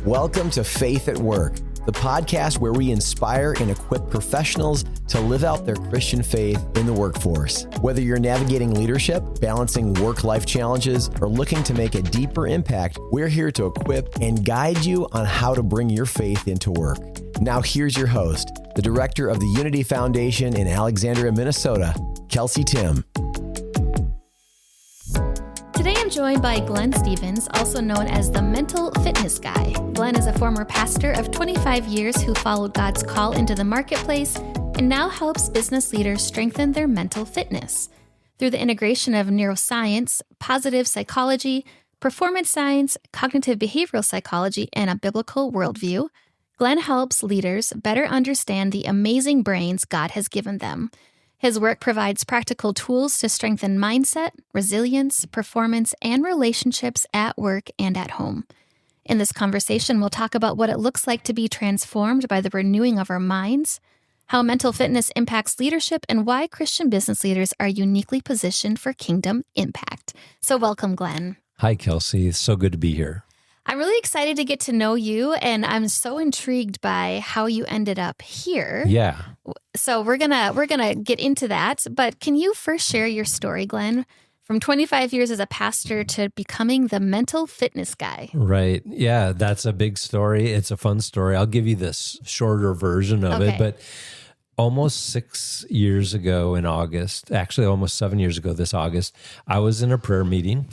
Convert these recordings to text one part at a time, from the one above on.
Welcome to Faith at Work, the podcast where we inspire and equip professionals to live out their Christian faith in the workforce. Whether you're navigating leadership, balancing work-life challenges, or looking to make a deeper impact, we're here to equip and guide you on how to bring your faith into work. Now here's your host, the director of the Unity Foundation in Alexandria, Minnesota, Kelsi Tim. Today I'm joined by Glen Stevens, also known as the Mental Fitness Guy. Glen is a former pastor of 25 years who followed God's call into the marketplace and now helps business leaders strengthen their mental fitness. Through the integration of neuroscience, positive psychology, performance science, cognitive behavioral psychology, and a biblical worldview, Glen helps leaders better understand the amazing brains God has given them. His work provides practical tools to strengthen mindset, resilience, performance, and relationships at work and at home. In this conversation, we'll talk about what it looks like to be transformed by the renewing of our minds, how mental fitness impacts leadership, and why Christian business leaders are uniquely positioned for kingdom impact. So welcome, Glen. Hi, Kelsi. It's so good to be here. I'm really excited to get to know you, and I'm so intrigued by how you ended up here. Yeah. So we're gonna get into that, but can you first share your story, Glen, from 25 years as a pastor to becoming the mental fitness guy? Right. Yeah, that's a big story. It's a fun story. I'll give you this shorter version of it, but almost 6 years ago in August, actually almost 7 years ago this August, I was in a prayer meeting.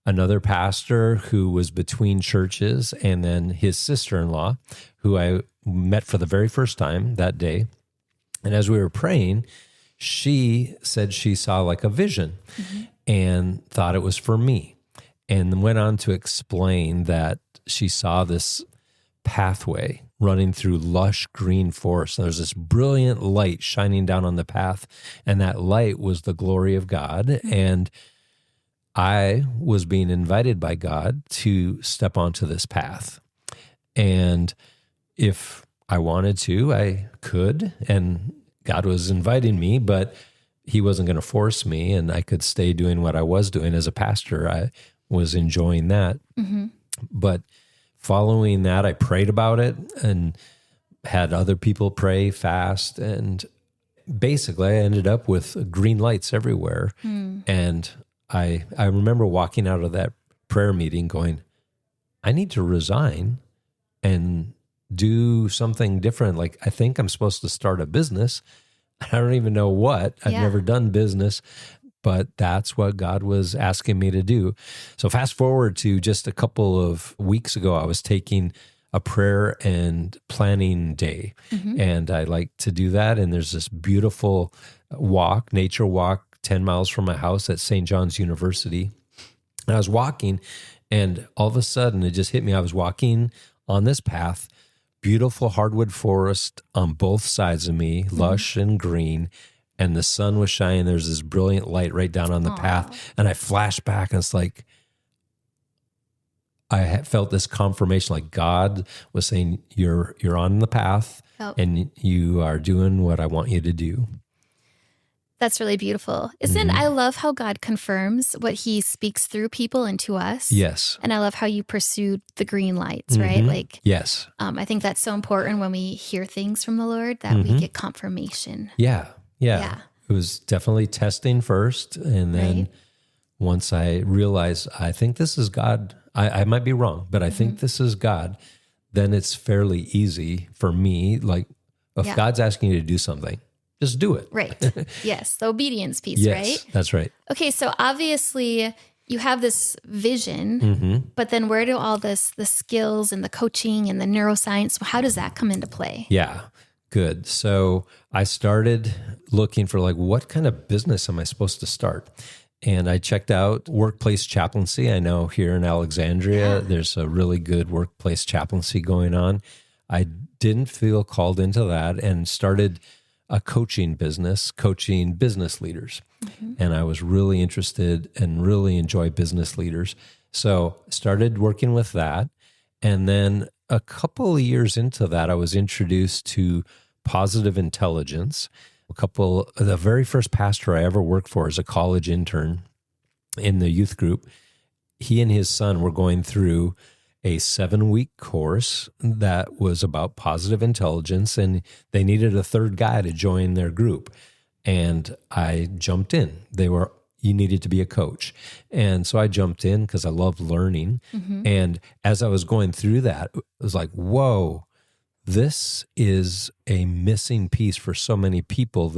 Another pastor who was between churches, and then his sister-in-law, who I met for the very first time that day. And as we were praying, she said she saw like a vision and thought it was for me, and went on to explain that she saw this pathway running through lush green forest. And there's this brilliant light shining down on the path, and that light was the glory of God. And I was being invited by God to step onto this path. And if I wanted to, I could. And God was inviting me, but he wasn't going to force me. And I could stay doing what I was doing as a pastor. I was enjoying that. But following that, I prayed about it and had other people pray, fast. And basically, I ended up with green lights everywhere. And I remember walking out of that prayer meeting going, I need to resign and do something different. Like, I think I'm supposed to start a business. I don't even know what. I've never done business, but that's what God was asking me to do. So fast forward to just a couple of weeks ago, I was taking a prayer and planning day. And I like to do that. And there's this beautiful walk, nature walk, 10 miles from my house at St. John's University. And I was walking, and all of a sudden it just hit me. I was walking on this path, beautiful hardwood forest on both sides of me, lush and green, and the sun was shining. There's this brilliant light right down on the path. And I flashed back, and it's like, I had felt this confirmation, like God was saying, you're on the path and you are doing what I want you to do. That's really beautiful. I love how God confirms what he speaks through people and to us. Yes. And I love how you pursued the green lights, right? Like, yes. I think that's so important when we hear things from the Lord that we get confirmation. Yeah. It was definitely testing first. And then once I realized, I think this is God, I might be wrong, but I think this is God, then it's fairly easy for me. Like, if God's asking you to do something, just do it. Right. Yes. The obedience piece, yes, right? That's right. Okay. So obviously you have this vision, but then where do all the skills and the coaching and the neuroscience, how does that come into play? Yeah. Good. So I started looking for what kind of business am I supposed to start? And I checked out workplace chaplaincy. I know here in Alexandria, there's a really good workplace chaplaincy going on. I didn't feel called into that and started a coaching business leaders. And I was really interested and really enjoy business leaders. So I started working with that. And then a couple of years into that, I was introduced to positive intelligence. The very first pastor I ever worked for as a college intern in the youth group, he and his son were going through a 7-week course that was about positive intelligence, and they needed a third guy to join their group. And I jumped in. You needed to be a coach. And so I jumped in because I love learning. And as I was going through that, it was like, whoa, this is a missing piece for so many people.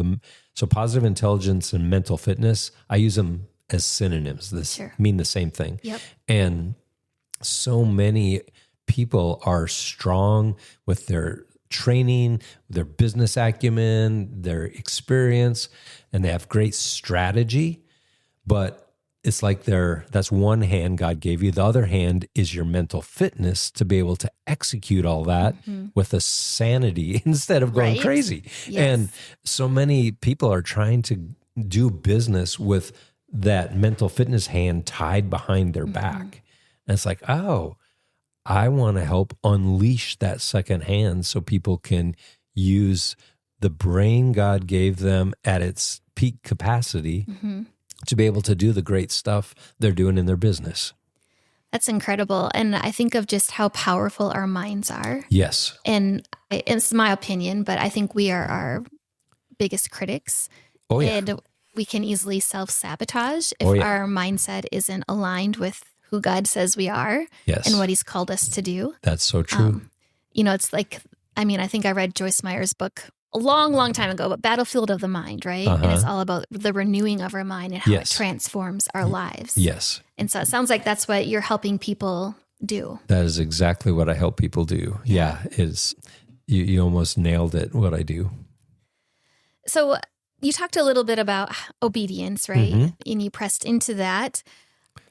So positive intelligence and mental fitness, I use them as synonyms. This mean the same thing. Yep. And so many people are strong with their training, their business acumen, their experience, and they have great strategy. But it's like that's one hand God gave you. The other hand is your mental fitness to be able to execute all that with a sanity instead of going crazy. Yes. And so many people are trying to do business with that mental fitness hand tied behind their back. And it's like, oh, I want to help unleash that second hand so people can use the brain God gave them at its peak capacity to be able to do the great stuff they're doing in their business. That's incredible. And I think of just how powerful our minds are. Yes. And it's my opinion, but I think we are our biggest critics. Oh, yeah. And we can easily self-sabotage if our mindset isn't aligned with who God says we are and what he's called us to do. That's so true. It's like, I think I read Joyce Meyer's book a long, long time ago, but Battlefield of the Mind, right? And it's all about the renewing of our mind and how it transforms our lives. Yes. And so it sounds like that's what you're helping people do. That is exactly what I help people do. Yeah. You almost nailed it, what I do. So you talked a little bit about obedience, right? And you pressed into that.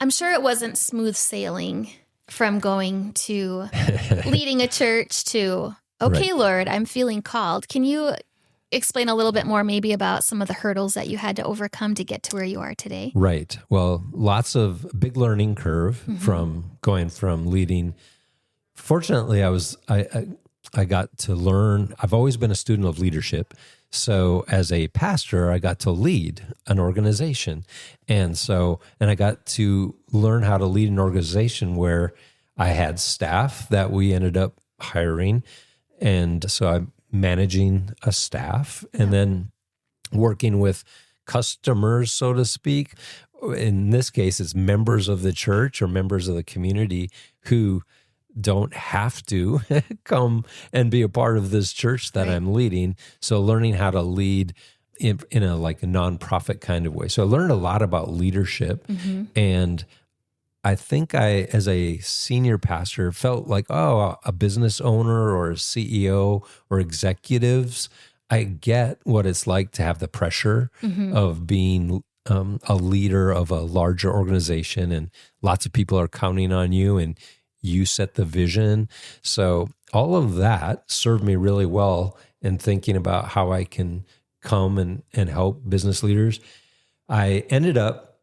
I'm sure it wasn't smooth sailing from going to leading a church to, okay, Lord, I'm feeling called. Can you explain a little bit more maybe about some of the hurdles that you had to overcome to get to where you are today? Right. Well, lots of big learning curve from going from leading. Fortunately, I got to learn. I've always been a student of leadership. So as a pastor, I got to lead an organization. And I got to learn how to lead an organization where I had staff that we ended up hiring. And so I'm managing a staff and then working with customers, so to speak. In this case, it's members of the church or members of the community who don't have to come and be a part of this church that I'm leading. So learning how to lead in a nonprofit kind of way. So I learned a lot about leadership. And I think as a senior pastor, felt like, a business owner or a CEO or executives, I get what it's like to have the pressure of being a leader of a larger organization, and lots of people are counting on you, and you set the vision. So all of that served me really well in thinking about how I can come and help business leaders. I ended up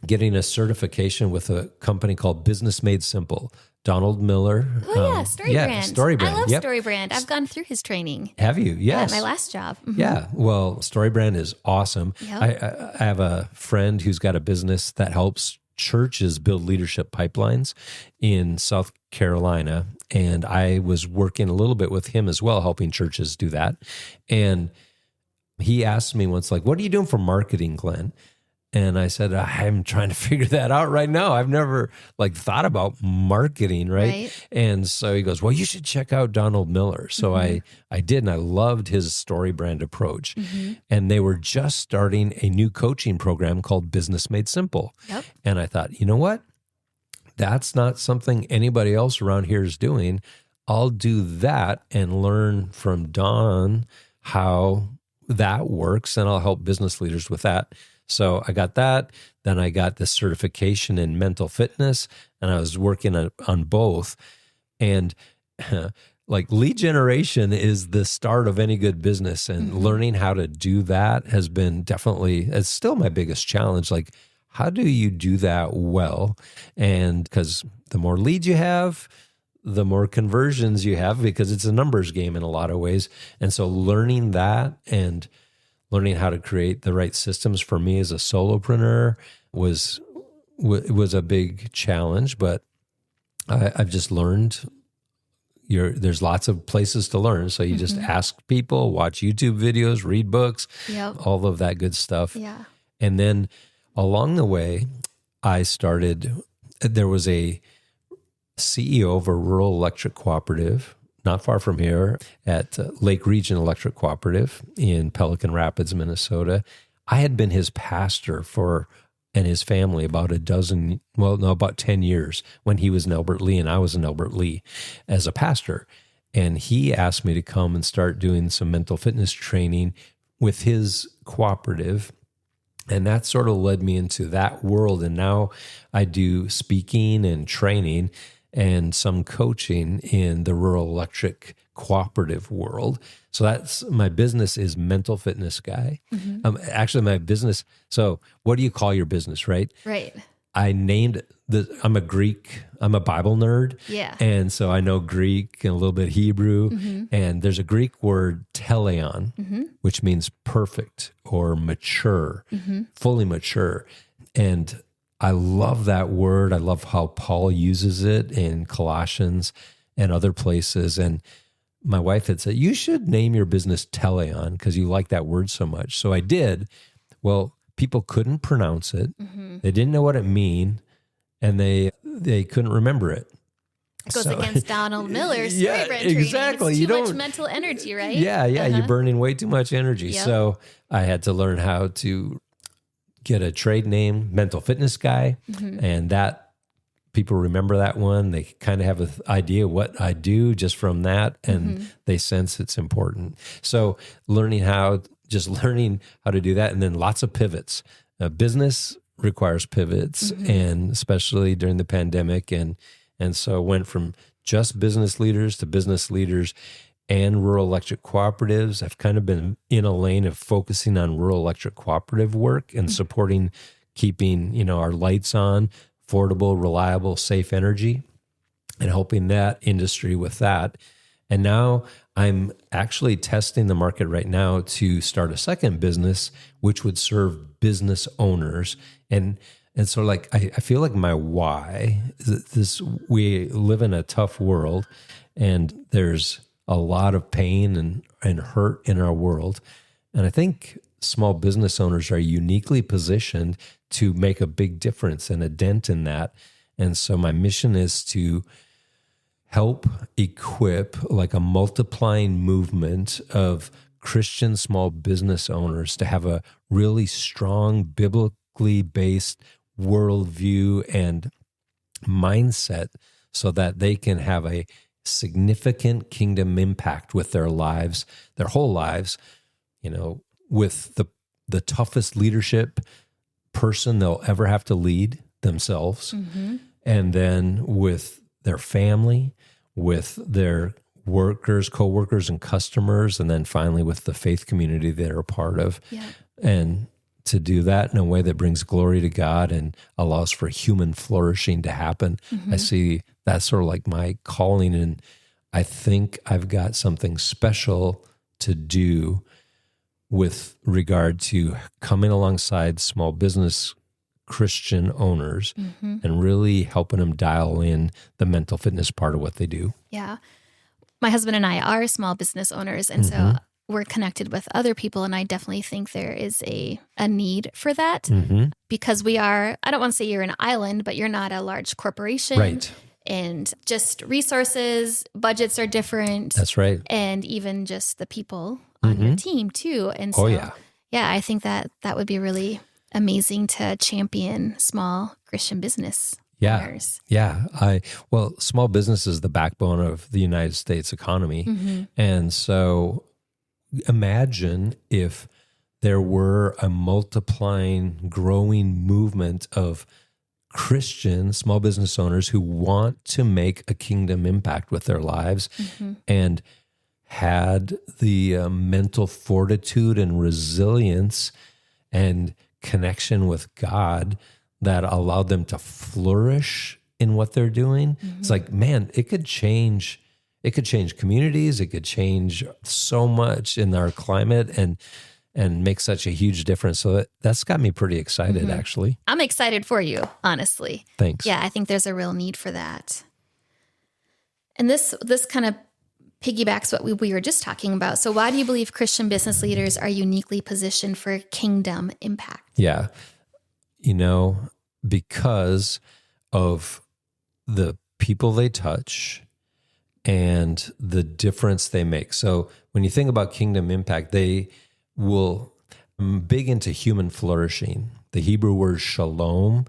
getting a certification with a company called Business Made Simple. Donald Miller. StoryBrand. StoryBrand. I love StoryBrand. I've gone through his training. Have you? Yes. Yeah, my last job. Yeah. Well, StoryBrand is awesome. Yep. I have a friend who's got a business that helps churches build leadership pipelines in South Carolina. And I was working a little bit with him as well, helping churches do that. And he asked me once, what are you doing for marketing, Glenn? And I said, I'm trying to figure that out right now. I've never thought about marketing, right? And so he goes, well, you should check out Donald Miller. So I did, and I loved his StoryBrand approach. And they were just starting a new coaching program called Business Made Simple. Yep. And I thought, you know what? That's not something anybody else around here is doing. I'll do that and learn from Don how that works, and I'll help business leaders with that. So I got that. Then I got the certification in mental fitness, and I was working on both. And lead generation is the start of any good business, and learning how to do that has been it's still my biggest challenge. How do you do that well? And because the more leads you have, the more conversions you have, because it's a numbers game in a lot of ways. And so learning that and learning how to create the right systems for me as a solopreneur was a big challenge. But I've just learned there's lots of places to learn. So you just ask people, watch YouTube videos, read books, all of that good stuff. Yeah. And then along the way, there was a CEO of a rural electric cooperative not far from here at Lake Region Electric Cooperative in Pelican Rapids, Minnesota. I had been his pastor and his family about about 10 years when he was in Albert Lea and I was in Albert Lea as a pastor. And he asked me to come and start doing some mental fitness training with his cooperative. And that sort of led me into that world. And now I do speaking and training and some coaching in the rural electric cooperative world. So that's my business is Mental Fitness Guy. Actually, my business. So what do you call your business, right? Right. I named I'm a Bible nerd. Yeah. And so I know Greek and a little bit Hebrew. And there's a Greek word teleon, which means perfect or mature, fully mature. And I love that word. I love how Paul uses it in Colossians and other places. And my wife had said, you should name your business Teleon because you like that word so much. So I did. Well, people couldn't pronounce it. They didn't know what it mean, and they couldn't remember it. It goes against Donald Miller's story brand training. Exactly. It's too much mental energy, right? Yeah. You're burning way too much energy. Yep. So I had to learn how to get a trade name, Mental Fitness Guy, and that people remember that one. They kind of have an idea what I do just from that, and they sense it's important. So learning how to do that, and then lots of pivots. Business requires pivots, and especially during the pandemic, and so went from just business leaders to business leaders and rural electric cooperatives. I've kind of been in a lane of focusing on rural electric cooperative work and supporting keeping, our lights on, affordable, reliable, safe energy, and helping that industry with that. And now I'm actually testing the market right now to start a second business, which would serve business owners. And so I feel like my why is we live in a tough world, and there's a lot of pain and hurt in our world. And I think small business owners are uniquely positioned to make a big difference and a dent in that. And so my mission is to help equip like a multiplying movement of Christian small business owners to have a really strong, biblically based worldview and mindset so that they can have a significant kingdom impact with their lives, their whole lives, with the toughest leadership person they'll ever have to lead themselves. And then with their family, with their workers, co-workers, and customers, and then finally with the faith community they're a part of. Yeah. And to do that in a way that brings glory to God and allows for human flourishing to happen. I see that's sort of like my calling, and I think I've got something special to do with regard to coming alongside small business Christian owners and really helping them dial in the mental fitness part of what they do. Yeah. My husband and I are small business owners, and so we're connected with other people, and I definitely think there is a need for that because we are, I don't want to say you're an island, but you're not a large corporation. Right. And just resources, budgets are different. That's right. And even just the people on your team too. And so, I think that would be really amazing to champion small Christian business owners. Yeah. Small business is the backbone of the United States economy. And so imagine if there were a multiplying, growing movement of Christian small business owners who want to make a kingdom impact with their lives and had the mental fortitude and resilience and connection with God that allowed them to flourish in what they're doing. It's like, man, it could change communities. It could change so much in our climate and make such a huge difference. So that's got me pretty excited, actually. I'm excited for you, honestly. Thanks. Yeah, I think there's a real need for that. And this kind of piggybacks what we were just talking about. So why do you believe Christian business leaders are uniquely positioned for kingdom impact? Yeah. Because of the people they touch and the difference they make. So when you think about kingdom impact, they will big into human flourishing. The Hebrew word shalom,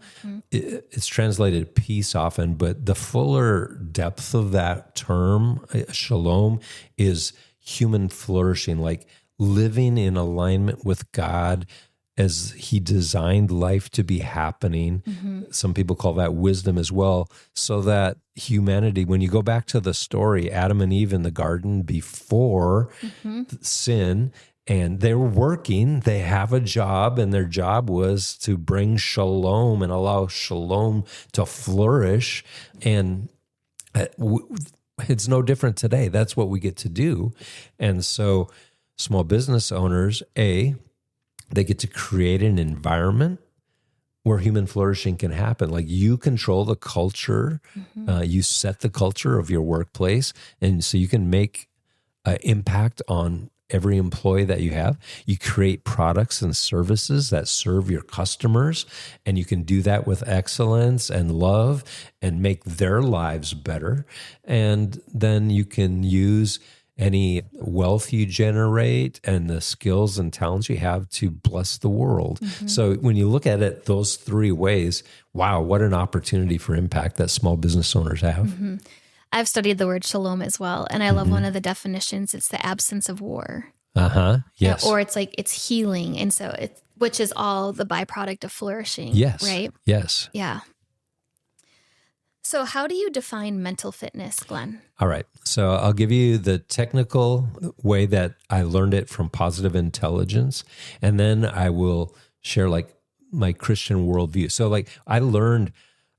it's translated peace often, but the fuller depth of that term, shalom, is human flourishing, like living in alignment with God as he designed life to be happening. Some people call that wisdom as well, so that humanity, when you go back to the story, Adam and Eve in the garden before sin, and they're working, they have a job, and their job was to bring shalom and allow shalom to flourish. And it's no different today. That's what we get to do. And so small business owners, they get to create an environment where human flourishing can happen. Like, you control the culture, you set the culture of your workplace, and so you can make an impact on every employee that you have. You create products and services that serve your customers, and you can do that with excellence and love and make their lives better. And then you can use any wealth you generate and the skills and talents you have to bless the world. So when you look at it those three ways, wow, what an opportunity for impact that small business owners have. I've studied the word shalom as well, and I love one of the definitions. It's the absence of war. Yes. Or it's like it's healing, and so which is all the byproduct of flourishing. Yes. Right? Yes. Yeah. So how do you define mental fitness, Glenn? All right. So I'll give you the technical way that I learned it from positive intelligence, and then I will share like my Christian worldview. So like I learned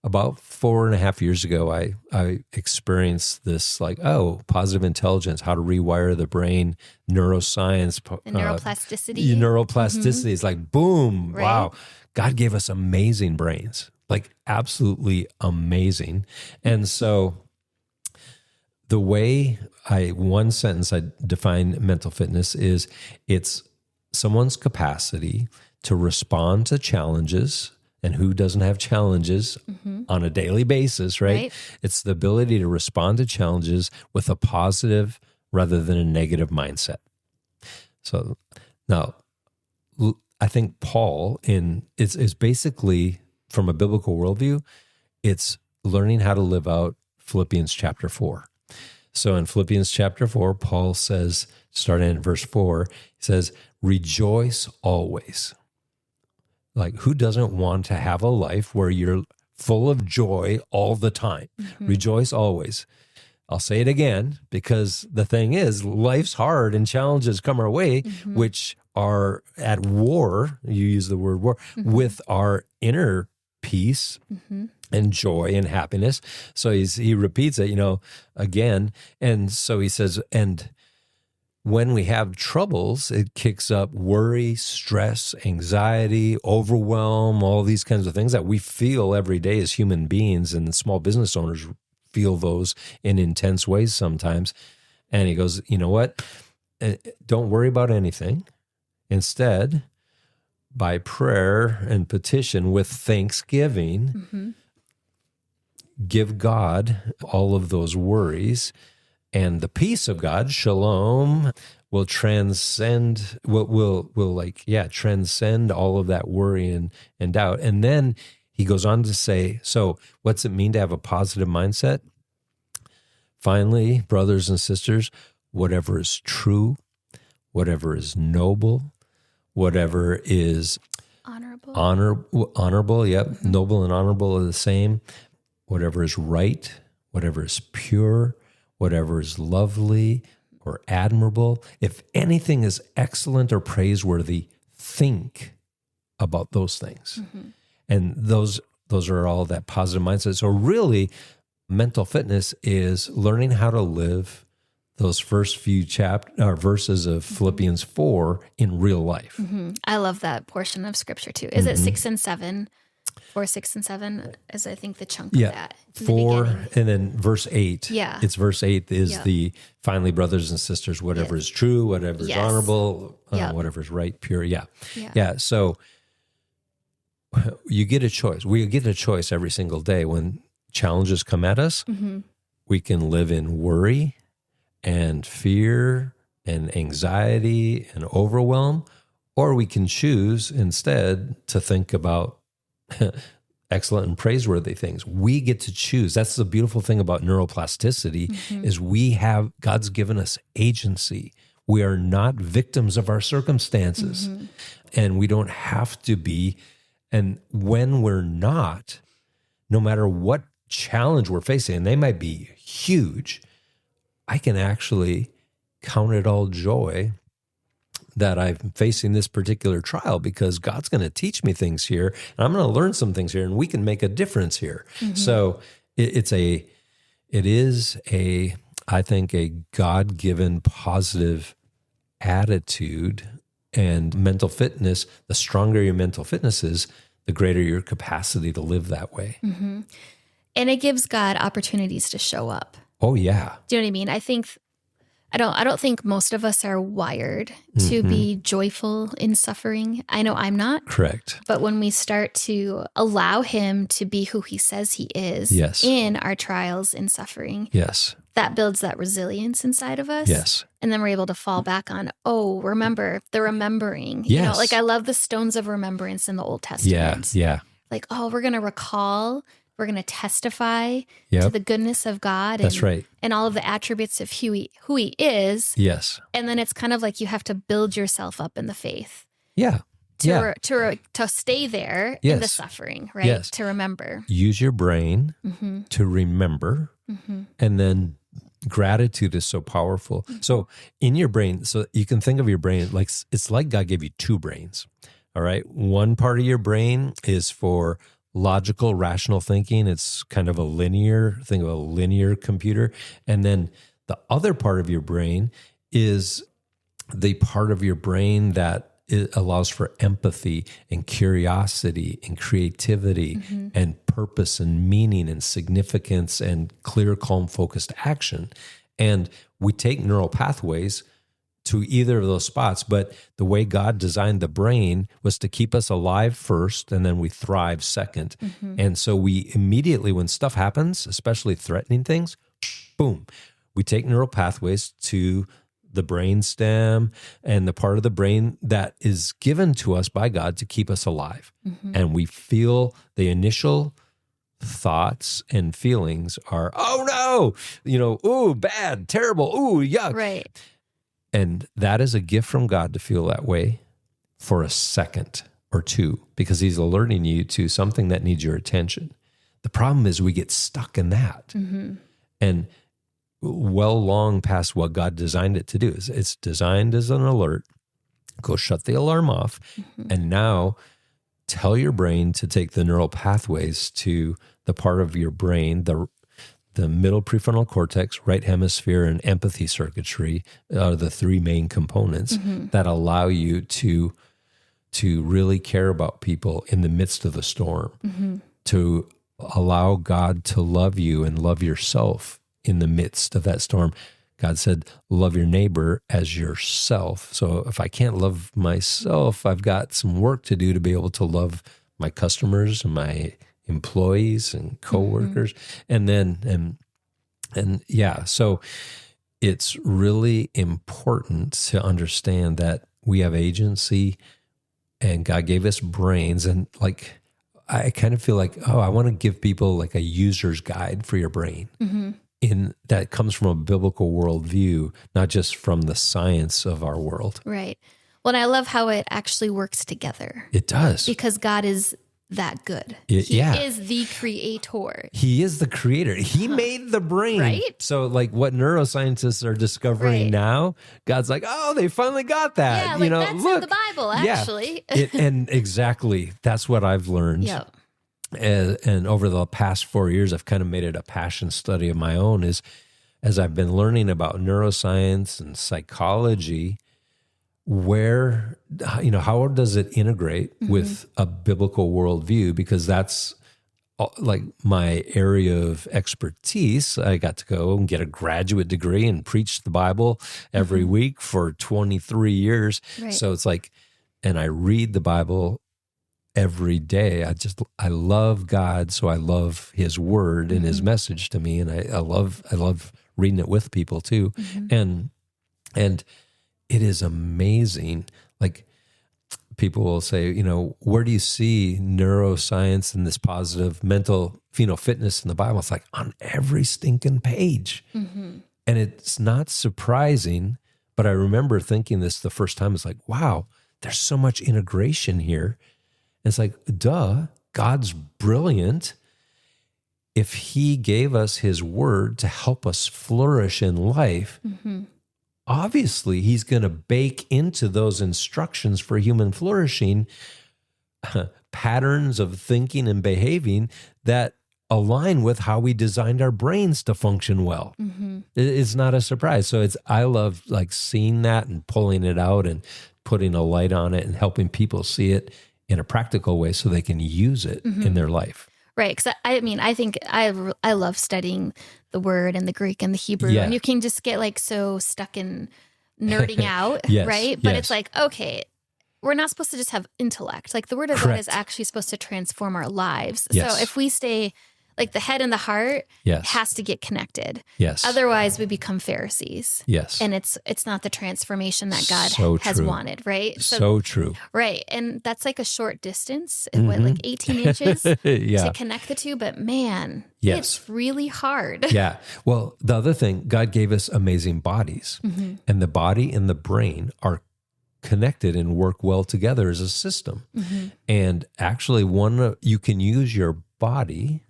about 4.5 years ago, I experienced this like, positive intelligence, how to rewire the brain, neuroscience. The neuroplasticity. Neuroplasticity is like, boom, right. Wow. God gave us amazing brains, like absolutely amazing. And so the way one sentence I define mental fitness is it's someone's capacity to respond to challenges. And who doesn't have challenges on a daily basis, right? It's the ability to respond to challenges with a positive rather than a negative mindset. So now, I think Paul is basically, from a biblical worldview, it's learning how to live out Philippians chapter 4. So in Philippians chapter 4, Paul says, starting in verse 4, he says, rejoice always. Like, who doesn't want to have a life where you're full of joy all the time? Rejoice always. I'll say it again, because the thing is, life's hard and challenges come our way, which are at war, you use the word war, with our inner peace and joy and happiness. So he repeats it, again. And so he says, and when we have troubles, it kicks up worry, stress, anxiety, overwhelm, all these kinds of things that we feel every day as human beings, and small business owners feel those in intense ways sometimes. And he goes, you know what? Don't worry about anything. Instead, by prayer and petition with thanksgiving, give God all of those worries. And the peace of God, shalom, will transcend, transcend all of that worry and doubt. And then he goes on to say, so what's it mean to have a positive mindset? Finally, brothers and sisters, whatever is true, whatever is noble, whatever is honorable, yep, noble and honorable are the same, whatever is right, whatever is pure, whatever is lovely or admirable, if anything is excellent or praiseworthy, think about those things. And those are all that positive mindset. So really, mental fitness is learning how to live those first few verses of Philippians 4 in real life. I love that portion of scripture too. Is it 6 and 7? 4, 6, and 7 is, I think, the chunk of that. 4, and then verse 8. Yeah. It's verse 8 is the, finally, brothers and sisters, whatever is true, whatever is honorable, whatever is right, pure. Yeah. So you get a choice. We get a choice every single day when challenges come at us. We can live in worry and fear and anxiety and overwhelm, or we can choose instead to think about excellent and praiseworthy things. We get to choose. That's the beautiful thing about neuroplasticity is God's given us agency. We are not victims of our circumstances, and we don't have to be. And when we're not, no matter what challenge we're facing, and they might be huge, I can actually count it all joy that I'm facing this particular trial, because God's going to teach me things here, and I'm going to learn some things here, and we can make a difference here. So it is I think, a God-given positive attitude and mental fitness. The stronger your mental fitness is, the greater your capacity to live that way. And it gives God opportunities to show up. Oh yeah. Do you know what I mean? I don't think most of us are wired to be joyful in suffering. I know I'm not. Correct. But when we start to allow him to be who he says he is in our trials and suffering, that builds that resilience inside of us. Yes. And then we're able to fall back on, remember, the remembering. You know, like I love the stones of remembrance in the Old Testament. Yeah. Like, we're going to recall, we're going to testify to the goodness of God. That's right. And all of the attributes of who he is. Yes. And then it's kind of like you have to build yourself up in the faith. Yeah. To stay there in the suffering, right? Yes. To remember. Use your brain to remember. And then gratitude is so powerful. So in your brain, so you can think of your brain like, it's like God gave you 2 brains. All right. One part of your brain is for logical, rational thinking. It's kind of a linear computer. And then the other part of your brain is the part of your brain that it allows for empathy and curiosity and creativity and purpose and meaning and significance and clear, calm, focused action. And we take neural pathways to either of those spots, but the way God designed the brain was to keep us alive first, and then we thrive second. And so we immediately, when stuff happens, especially threatening things, boom, we take neural pathways to the brain stem and the part of the brain that is given to us by God to keep us alive. And we feel the initial thoughts and feelings are, oh no, ooh, bad, terrible, ooh, yuck. Right. And that is a gift from God to feel that way for a second or two, because he's alerting you to something that needs your attention. The problem is we get stuck in that. And long past what God designed it to do. It's designed as an alert. Go shut the alarm off. And now tell your brain to take the neural pathways to the part of your brain, the middle prefrontal cortex, right hemisphere, and empathy circuitry are the 3 main components that allow you to really care about people in the midst of the storm, to allow God to love you and love yourself in the midst of that storm. God said, love your neighbor as yourself. So if I can't love myself, I've got some work to do to be able to love my customers and my employees and coworkers. And so it's really important to understand that we have agency and God gave us brains. And like, I kind of feel like, I want to give people like a user's guide for your brain. In that comes from a biblical worldview, not just from the science of our world. Right. Well, and I love how it actually works together. It does. Because God is that good. He is the creator. He is the creator. He made the brain. Right? So like what neuroscientists are discovering now, God's like, they finally got that. Yeah, like that's in the Bible, actually. And exactly, that's what I've learned. Yep. And over the past 4 years, I've kind of made it a passion study of my own, is as I've been learning about neuroscience and psychology, where, how does it integrate with a biblical worldview? Because that's like my area of expertise. I got to go and get a graduate degree and preach the Bible every week for 23 years. Right. So it's like, and I read the Bible every day. I love God. So I love his word and his message to me. And I love reading it with people too. And it is amazing. Like, people will say, where do you see neuroscience and this positive mental, fitness in the Bible? It's like on every stinking page. And it's not surprising, but I remember thinking this the first time. It's like, wow, there's so much integration here. And it's like, duh, God's brilliant. If he gave us his word to help us flourish in life, obviously, he's going to bake into those instructions for human flourishing patterns of thinking and behaving that align with how we designed our brains to function well. It's not a surprise. So I love like seeing that and pulling it out and putting a light on it and helping people see it in a practical way so they can use it in their life. Right. Because I think I love studying the word and the Greek and the Hebrew. Yeah. And you can just get like so stuck in nerding out, Yes, right? But yes. it's like, okay, we're not supposed to just have intellect. Like the word of God Correct. is actually supposed to transform our lives. Yes. So if we stay like the head and the heart Yes. has to get connected. Yes. Otherwise we become Pharisees. Yes. And it's not the transformation that God So has true. wanted, right? So true. Right. And that's like a short distance, like 18 inches Yeah. to connect the two. But man, Yes. it's really hard. Yeah. Well, the other thing, God gave us amazing bodies, and the body and the brain are connected and work well together as a system. And actually, you can use your body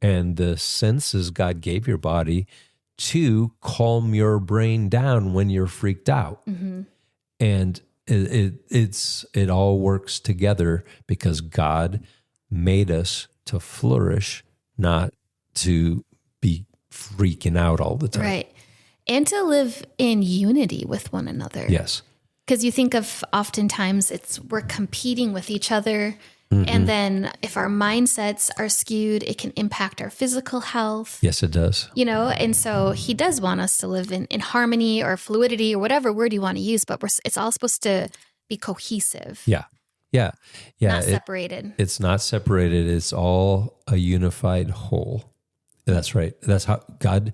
and the senses God gave your body to calm your brain down when you're freaked out. And it all works together because God made us to flourish, not to be freaking out all the time. Right. And to live in unity with one another. Yes. Because you think of oftentimes we're competing with each other. And then if our mindsets are skewed, it can impact our physical health. Yes, it does. And so he does want us to live in harmony or fluidity or whatever word you want to use, but it's all supposed to be cohesive. Yeah. Yeah. Yeah. Not separated. It's not separated. It's all a unified whole. That's right. That's how God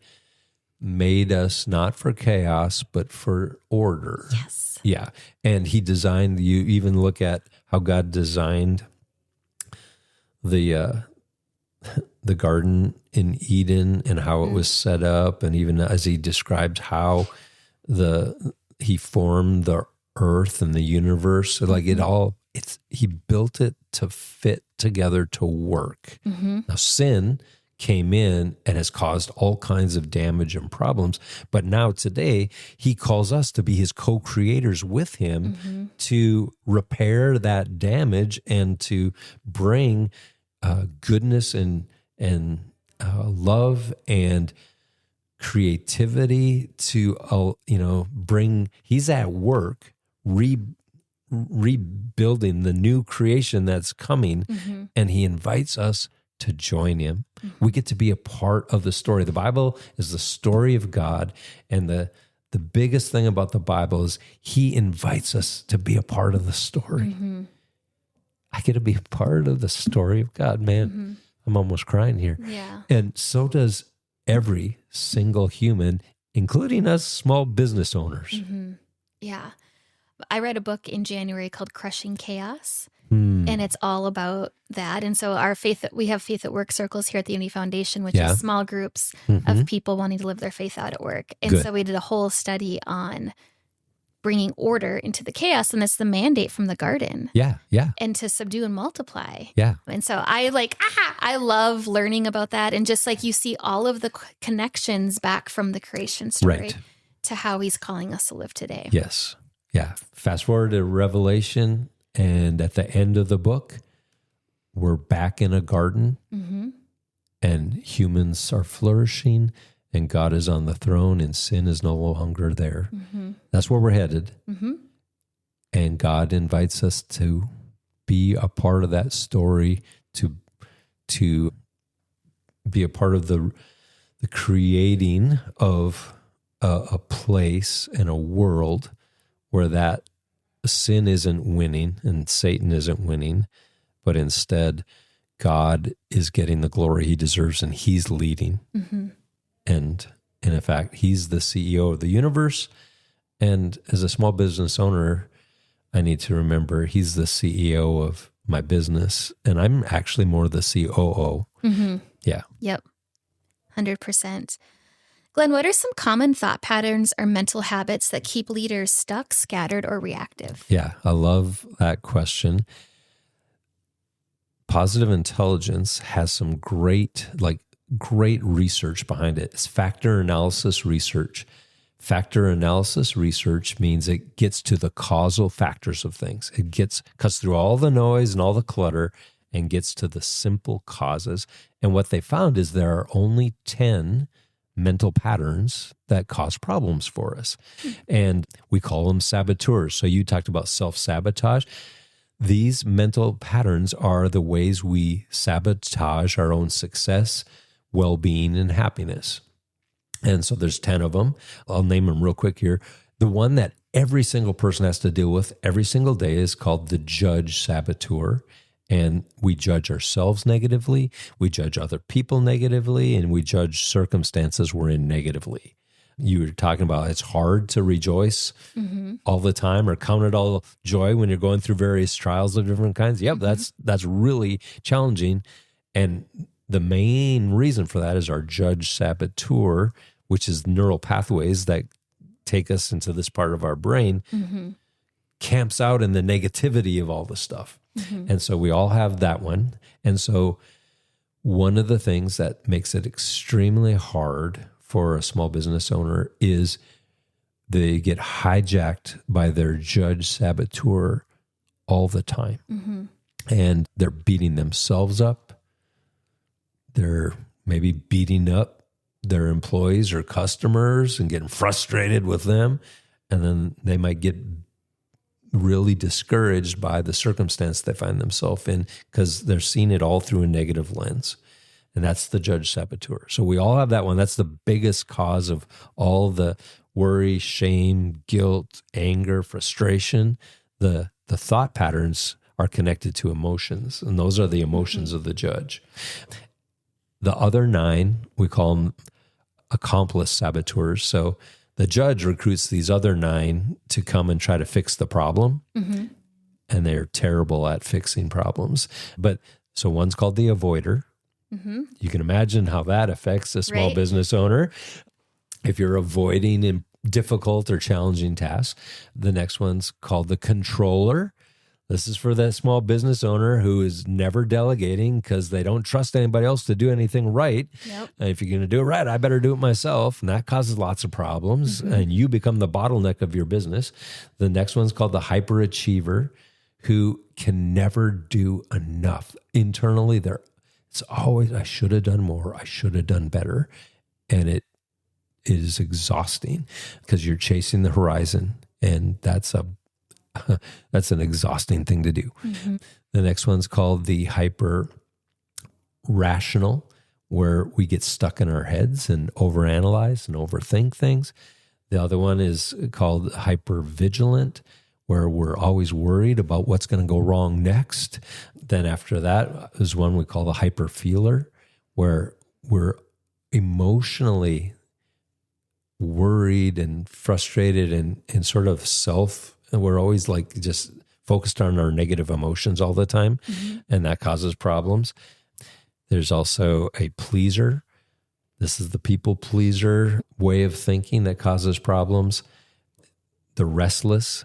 made us, not for chaos, but for order. Yes. Yeah. And he designed, you even look at how God designed the garden in Eden and how it was set up. And even as he described how he formed the earth and the universe, so like he built it to fit together to work. Now sin came in and has caused all kinds of damage and problems. But now today, he calls us to be his co-creators with him to repair that damage and to bring goodness and love and creativity to, bring, he's at work rebuilding the new creation that's coming. And he invites us to join him. We get to be a part of the story. The Bible is the story of God. And the biggest thing about the Bible is he invites us to be a part of the story. I get to be a part of the story of God, man. I'm almost crying here. Yeah. And so does every single human, including us small business owners. Yeah. I read a book in January called Crushing Chaos. And it's all about that. And so we have Faith at Work circles here at the Unity Foundation, which is small groups of people wanting to live their faith out at work. And so we did a whole study on bringing order into the chaos. And that's the mandate from the garden. Yeah. And to subdue and multiply. Yeah. And so I love learning about that. And just like you see all of the connections back from the creation story to how he's calling us to live today. Yes. Yeah. Fast forward to Revelation. And at the end of the book, we're back in a garden and humans are flourishing and God is on the throne and sin is no longer there. That's where we're headed. And God invites us to be a part of that story, to be a part of the creating of a place and a world where that sin isn't winning and Satan isn't winning, but instead God is getting the glory he deserves and he's leading. Mm-hmm. And in fact, he's the CEO of the universe. And as a small business owner, I need to remember he's the CEO of my business, and I'm actually more the COO. Mm-hmm. Yeah. Yep. 100%. Glen, what are some common thought patterns or mental habits that keep leaders stuck, scattered, or reactive? Yeah, I love that question. Positive intelligence has some great research behind it. It's factor analysis research. Factor analysis research means it gets to the causal factors of things. It cuts through all the noise and all the clutter and gets to the simple causes. And what they found is there are only 10 mental patterns that cause problems for us. And we call them saboteurs. So you talked about self-sabotage. These mental patterns are the ways we sabotage our own success, well-being, and happiness. And so there's 10 of them. I'll name them real quick here. The one that every single person has to deal with every single day is called the judge saboteur. And we judge ourselves negatively, we judge other people negatively, and we judge circumstances we're in negatively. You were talking about it's hard to rejoice all the time or count it all joy when you're going through various trials of different kinds. Yep, that's really challenging. And the main reason for that is our judge saboteur, which is neural pathways that take us into this part of our brain, camps out in the negativity of all the stuff. And so we all have that one. And so one of the things that makes it extremely hard for a small business owner is they get hijacked by their judge saboteur all the time. And they're beating themselves up. They're maybe beating up their employees or customers and getting frustrated with them. And then they might get really discouraged by the circumstance they find themselves in because they're seeing it all through a negative lens. And that's the judge saboteur. So we all have that one. That's the biggest cause of all the worry, shame, guilt, anger, frustration. The thought patterns are connected to emotions, and those are the emotions of the judge. The other 9, we call them accomplice saboteurs. So the judge recruits these other 9 to come and try to fix the problem, and they're terrible at fixing problems. But so one's called the avoider. You can imagine how that affects a small business owner. If you're avoiding difficult or challenging tasks. The next one's called the controller. This is for that small business owner who is never delegating because they don't trust anybody else to do anything right. Yep. If you're going to do it right, I better do it myself. And that causes lots of problems. And you become the bottleneck of your business. The next one's called the hyperachiever, who can never do enough. Internally, it's always, I should have done more. I should have done better. And it is exhausting because you're chasing the horizon. And that's an exhausting thing to do. The next one's called the hyper rational, where we get stuck in our heads and overanalyze and overthink things. The other one is called hyper vigilant, where we're always worried about what's going to go wrong next. Then after that is one we call the hyper feeler, where we're emotionally worried and frustrated and sort of and we're always like just focused on our negative emotions all the time, and that causes problems. There's also a pleaser. This is the people pleaser way of thinking that causes problems. The restless.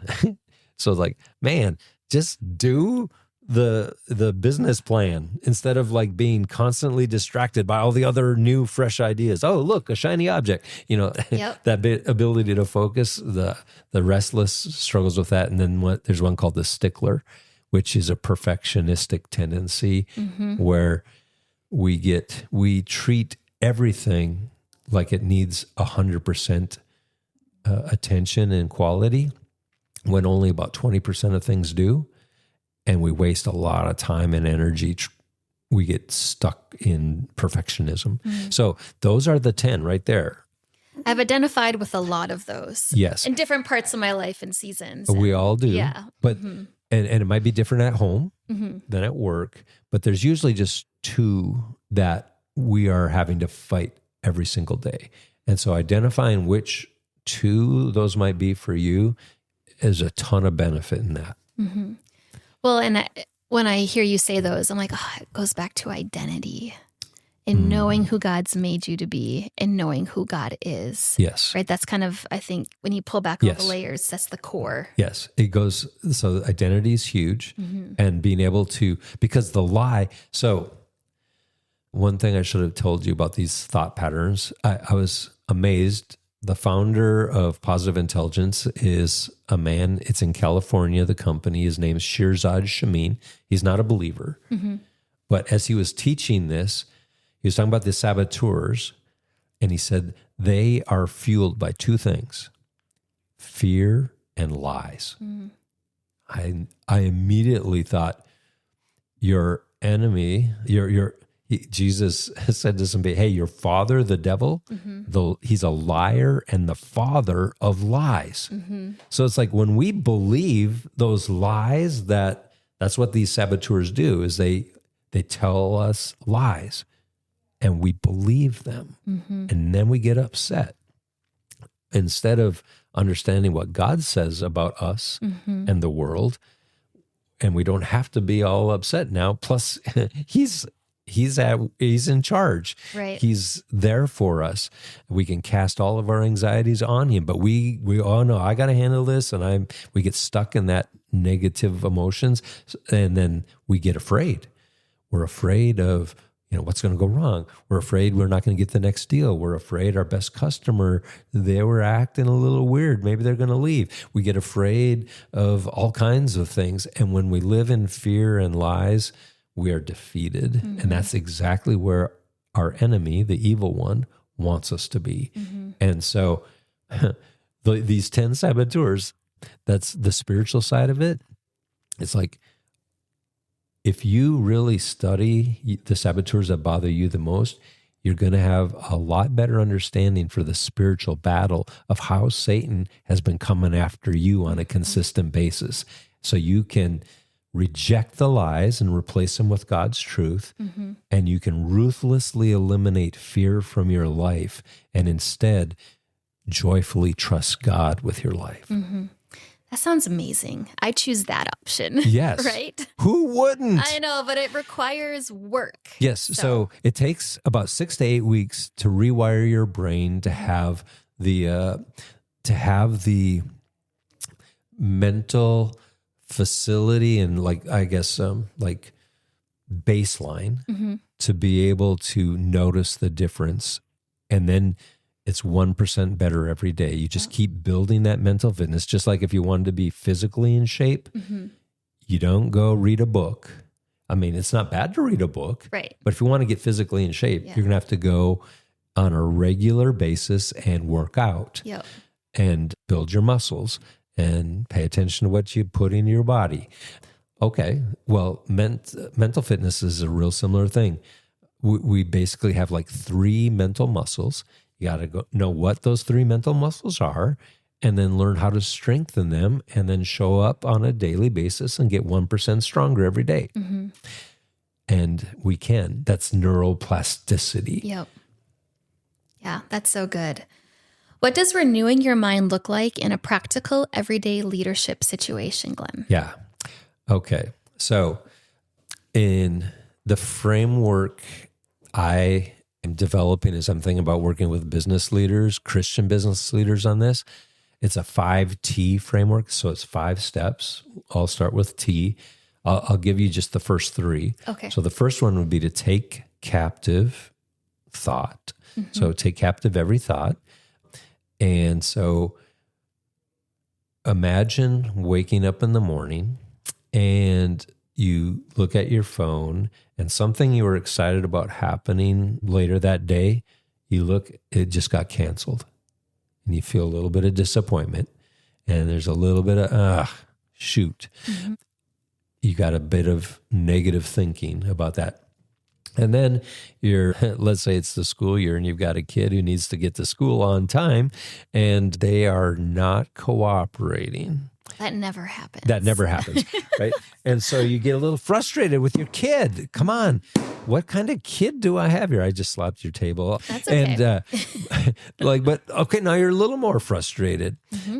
So like, man, just do the business plan instead of like being constantly distracted by all the other new fresh ideas. Oh, look, a shiny object. Yep. That ability to focus, the restless struggles with that. And then there's one called the stickler, which is a perfectionistic tendency where we treat everything like it needs 100% attention and quality. when only about 20% of things do. And we waste a lot of time and energy. We get stuck in perfectionism. So those are the 10 right there. I've identified with a lot of those. Yes. In different parts of my life and seasons. We all do. Yeah. But and it might be different at home than at work, but there's usually just 2 that we are having to fight every single day. And so identifying which 2 those might be for you is a ton of benefit in that. Well, and when I hear you say those, I'm like, oh, it goes back to identity and knowing who God's made you to be and knowing who God is. Yes. Right? That's kind of, I think, when you pull back all the layers, that's the core. Yes. It goes, so identity is huge and being able to, because the lie, so one thing I should have told you about these thought patterns, I was amazed. The founder of Positive Intelligence is a man. It's in California, the company. His name is Shirzad Shamin. He's not a believer. But as he was teaching this, he was talking about the saboteurs, and he said they are fueled by 2 things, fear and lies. I immediately thought, your enemy, Jesus said to somebody, hey, your father, the devil, he's a liar and the father of lies. So it's like when we believe those lies, that's what these saboteurs do, is they tell us lies and we believe them. And then we get upset. Instead of understanding what God says about us and the world, and we don't have to be all upset now. Plus, he's in charge. Right. He's there for us. We can cast all of our anxieties on him, but we oh no, I got to handle this, and we get stuck in that negative emotions, and then we get afraid. We're afraid of what's going to go wrong. We're afraid we're not going to get the next deal. We're afraid our best customer, they were acting a little weird. Maybe they're going to leave. We get afraid of all kinds of things, and when we live in fear and lies, we are defeated. And that's exactly where our enemy, the evil one, wants us to be. And so these 10 saboteurs, that's the spiritual side of it. It's like, if you really study the saboteurs that bother you the most, you're going to have a lot better understanding for the spiritual battle of how Satan has been coming after you on a consistent basis. So you can reject the lies and replace them with God's truth, and you can ruthlessly eliminate fear from your life and instead joyfully trust God with your life. That sounds amazing. I choose that option. Yes. Right? Who wouldn't? I know, but it requires work. Yes. So it takes about 6 to 8 weeks to rewire your brain to have the mental facility and baseline to be able to notice the difference. And then it's 1% better every day. You just keep building that mental fitness. Just like if you wanted to be physically in shape, you don't go read a book. I mean, it's not bad to read a book, right? But if you want to get physically in shape, you're going to have to go on a regular basis and work out and build your muscles and pay attention to what you put in your body. Okay, well, mental fitness is a real similar thing. We basically have like 3 mental muscles. You got to know what those 3 mental muscles are, and then learn how to strengthen them, and then show up on a daily basis and get 1% stronger every day. And we can. That's neuroplasticity. Yep. Yeah, that's so good. What does renewing your mind look like in a practical, everyday leadership situation, Glenn? Yeah. Okay. So in the framework I am developing as I'm thinking about working with business leaders, Christian business leaders on this, it's a 5T framework. So it's 5 steps. I'll start with T. I'll give you just the first 3. Okay. So the first one would be to take captive thought. So take captive every thought. And so imagine waking up in the morning and you look at your phone and something you were excited about happening later that day, you look, it just got canceled. And you feel a little bit of disappointment. and there's a little bit of, shoot. You got a bit of negative thinking about that. And then let's say it's the school year and you've got a kid who needs to get to school on time and they are not cooperating. That never happens. Right? And so you get a little frustrated with your kid. Come on. What kind of kid do I have here? I just slapped your table. That's okay. And but okay, now you're a little more frustrated.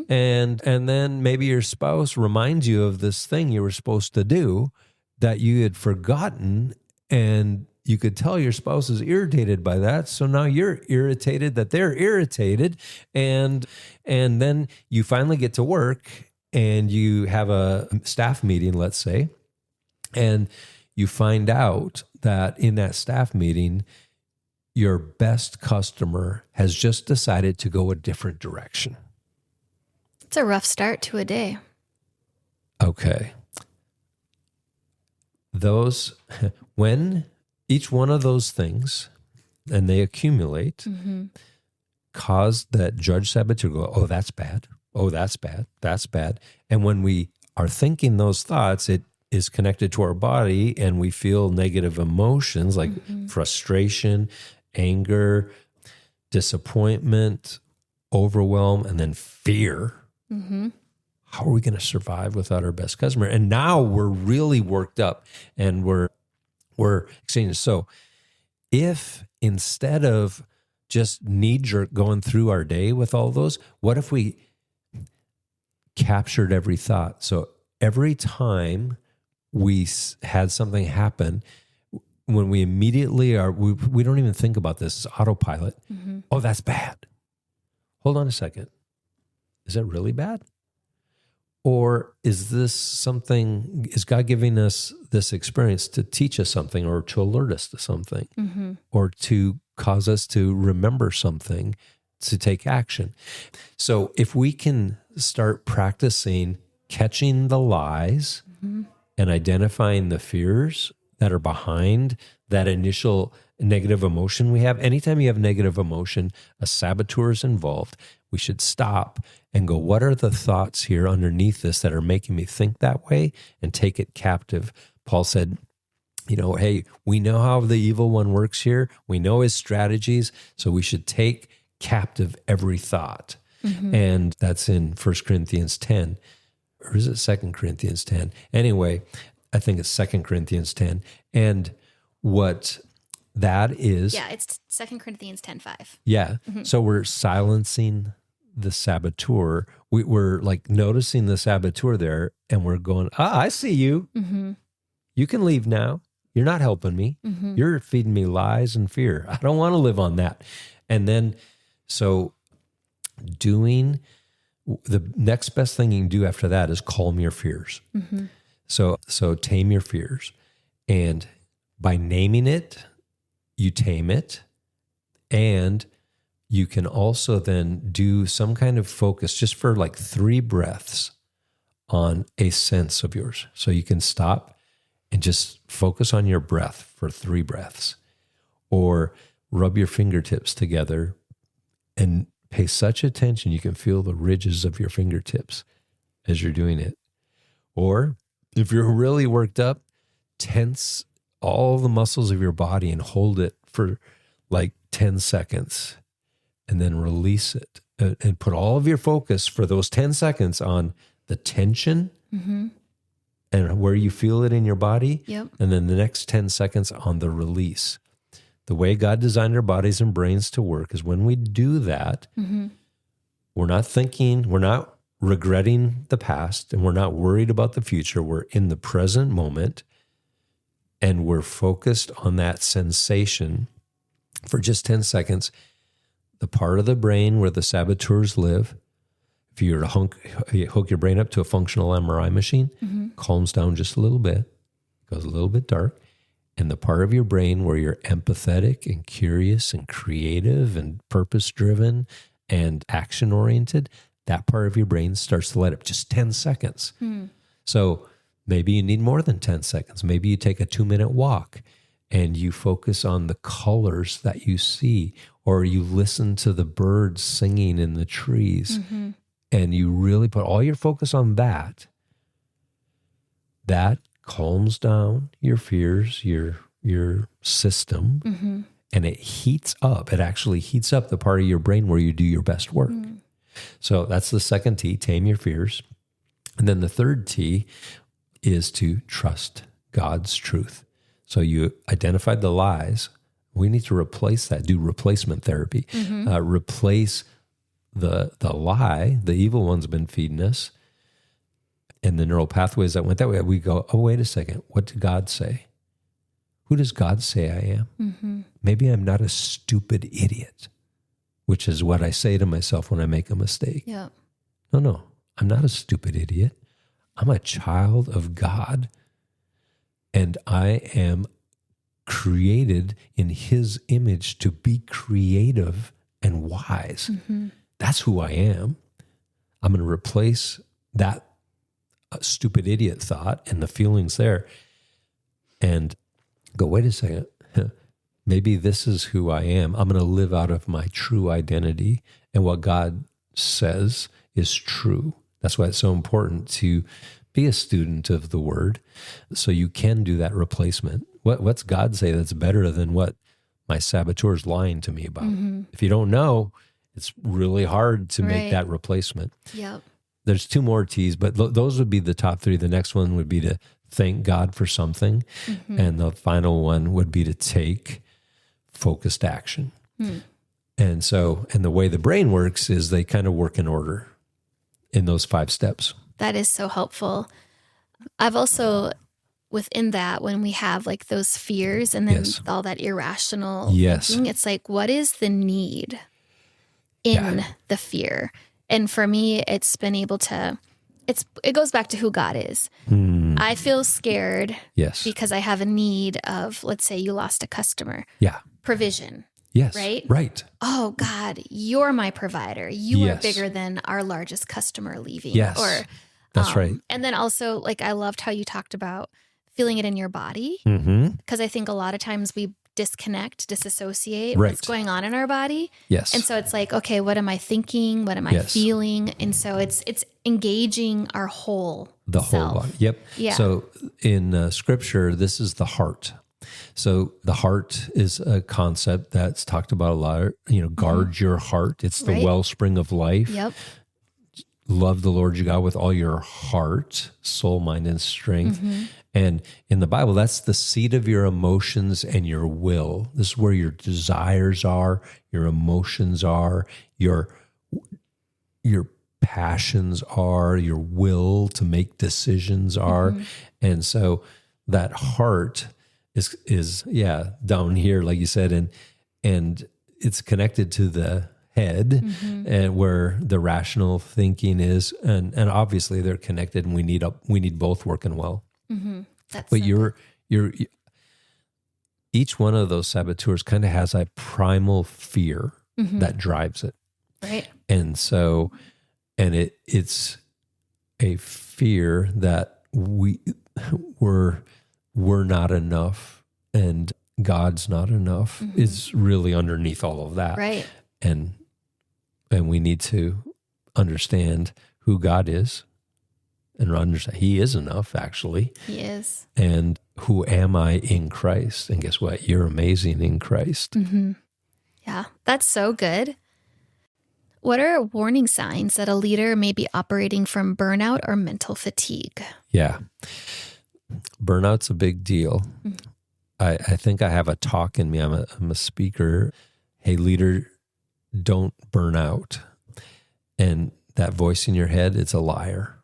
And then maybe your spouse reminds you of this thing you were supposed to do that you had forgotten, and you could tell your spouse is irritated by that. So now you're irritated that they're irritated. And then you finally get to work and you have a staff meeting, let's say, and you find out that in that staff meeting, your best customer has just decided to go a different direction. It's a rough start to a day. Okay. When each one of those things, and they accumulate, cause that judge saboteur go, oh, that's bad. Oh, that's bad. That's bad. And when we are thinking those thoughts, it is connected to our body and we feel negative emotions like frustration, anger, disappointment, overwhelm, and then fear. How are we going to survive without our best customer? And now we're really worked up and we're exchanging. So if instead of just knee-jerk going through our day with all those, what if we captured every thought? So every time we had something happen, when we immediately we don't even think about this, it's autopilot. Oh, that's bad. Hold on a second. Is that really bad? Or is God giving us this experience to teach us something or to alert us to something or to cause us to remember something, to take action? So if we can start practicing catching the lies and identifying the fears that are behind that initial negative emotion we have. Anytime you have negative emotion, a saboteur is involved. We should stop and go, what are the thoughts here underneath this that are making me think that way, and take it captive? Paul said, hey, we know how the evil one works here. We know his strategies, so we should take captive every thought. And that's in 1 Corinthians 10. Or is it 2 Corinthians 10? Anyway, I think it's 2 Corinthians 10. And what that is... Yeah, it's 2 Corinthians 10:5. Yeah. So we're silencing the saboteur. We're like noticing the saboteur there, and we're going, I see you. You can leave now. You're not helping me. You're feeding me lies and fear. I don't want to live on that. And then, so doing... the next best thing you can do after that is calm your fears. So tame your fears. And by naming it, you tame it. And you can also then do some kind of focus just for like 3 breaths on a sense of yours. So you can stop and just focus on your breath for 3 breaths. Or rub your fingertips together and pay such attention you can feel the ridges of your fingertips as you're doing it. Or if you're really worked up, tense all the muscles of your body and hold it for like 10 seconds and then release it and put all of your focus for those 10 seconds on the tension and where you feel it in your body. And then the next 10 seconds on the release. The way God designed our bodies and brains to work is when we do that, we're not thinking, we're not regretting the past, and we're not worried about the future. We're in the present moment, and we're focused on that sensation for just 10 seconds. The part of the brain where the saboteurs live, if you were to hook your brain up to a functional MRI machine, calms down just a little bit, goes a little bit dark. And the part of your brain where you're empathetic and curious and creative and purpose-driven and action-oriented, that part of your brain starts to light up just 10 seconds. So maybe you need more than 10 seconds. Maybe you take a 2-minute walk and you focus on the colors that you see, or you listen to the birds singing in the trees. and you really put all your focus on that, that calms down your fears, your system, and it heats up. It actually heats up the part of your brain where you do your best work. So that's the second T, tame your fears. And then the third T is to trust God's truth. So you identified the lies. We need to replace that, do replacement therapy. Replace the lie the evil one's been feeding us, and the neural pathways that went that way. We go, oh, wait a second. What did God say? Who does God say I am? Maybe I'm not a stupid idiot, which is what I say to myself when I make a mistake. Yeah. No, I'm not a stupid idiot. I'm a child of God, and I am created in His image to be creative and wise. That's who I am. I'm going to replace that stupid idiot thought and the feelings there and go, wait a second. Maybe this is who I am. I'm going to live out of my true identity, and what God says is true. That's why it's so important to be a student of the Word, so you can do that replacement. What's God say that's better than what my saboteur's lying to me about? If you don't know, it's really hard to make that replacement. Yep. There's two more T's, but those would be the top three. The next one would be to thank God for something. And the final one would be to take focused action. And the way the brain works is they kind of work in order in those 5 steps. That is so helpful. I've also, within that, when we have like those fears and then all that irrational thinking, it's like, what is the need in the fear? And for me, it's been able to, it goes back to who God is. I feel scared because I have a need of, let's say you lost a customer. Provision. Right. Oh God, you're my provider. You are bigger than our largest customer leaving. Or that's right. And then also, like, I loved how you talked about feeling it in your body, because I think a lot of times we disassociate what's going on in our body. And so it's like, okay, what am I thinking? What am I feeling? And so it's engaging our whole whole body. So in Scripture, this is the heart. So the heart is a concept that's talked about a lot. Guard your heart. It's the wellspring of life. Love the Lord your God with all your heart, soul, mind, and strength. And in the Bible, that's the seat of your emotions and your will. This is where your desires are, your emotions are, your passions are, your will to make decisions are. And so that heart is down here, like you said, and it's connected to the head, and where the rational thinking is, and obviously they're connected, and we need both working well. But you're each one of those saboteurs kind of has a primal fear that drives it, right? And so, it's a fear that we're not enough, and God's not enough is really underneath all of that, right? And we need to understand who God is, and understand He is enough, actually. He is. And who am I in Christ? And guess what? You're amazing in Christ. Yeah, that's so good. What are warning signs that a leader may be operating from burnout or mental fatigue? Yeah. Burnout's a big deal. I think I have a talk in me. I'm a speaker. Hey, leader, don't burn out. And that voice in your head, it's a liar.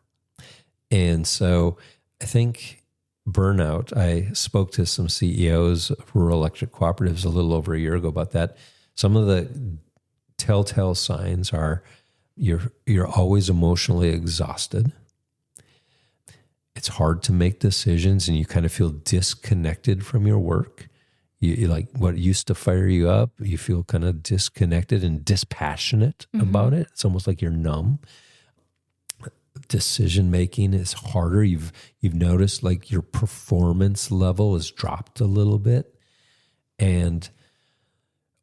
And so I think burnout, I spoke to some CEOs of rural electric cooperatives a little over a year ago about that. Some of the telltale signs are you're always emotionally exhausted. It's hard to make decisions, and you kind of feel disconnected from your work. You like what used to fire you up, you feel kind of disconnected and dispassionate about it. It's almost like you're numb. Decision making is harder. You've noticed like your performance level has dropped a little bit, and